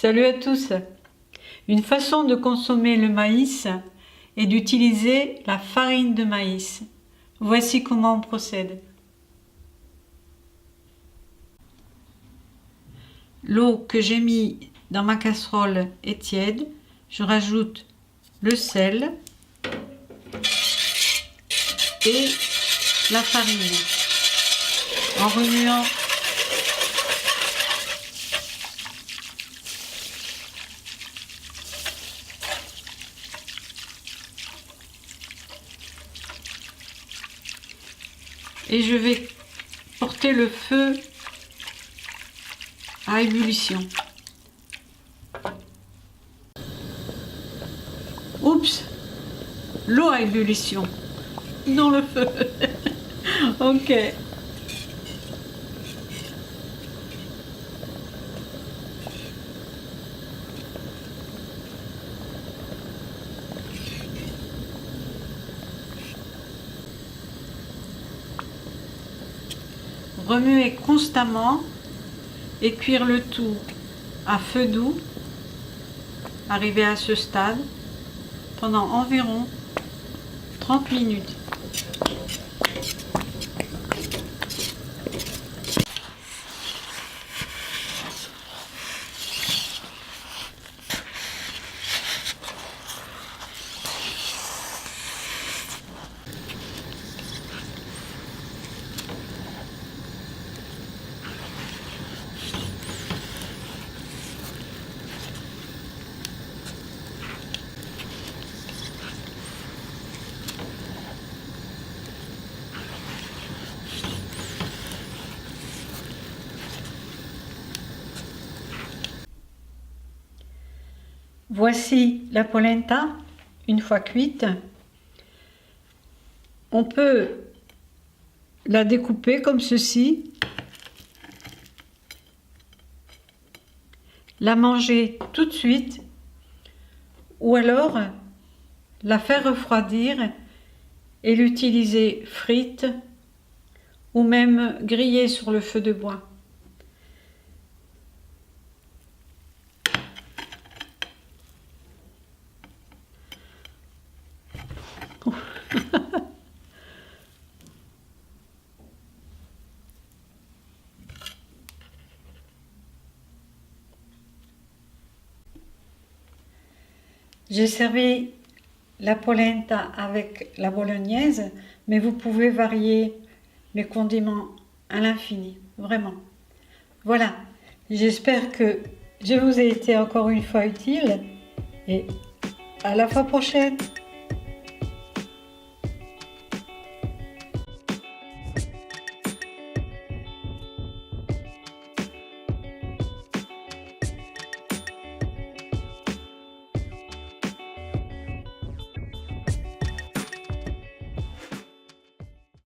Salut à tous! Une façon de consommer le maïs est d'utiliser la farine de maïs. Voici comment on procède. L'eau que j'ai mis dans ma casserole est tiède. Je rajoute le sel et la farine en remuant. Et je vais porter le feu à ébullition. Oups, l'eau à ébullition dans le feu. Ok. Remuer constamment et cuire le tout à feu doux, arriver à ce stade pendant environ 30 minutes. Voici la polenta, une fois cuite. On peut la découper comme ceci, la manger tout de suite, ou alors la faire refroidir et l'utiliser frite ou même grillée sur le feu de bois. J'ai servi la polenta avec la bolognaise, mais vous pouvez varier les condiments à l'infini, vraiment. Voilà, j'espère que je vous ai été encore une fois utile et à la fois prochaine.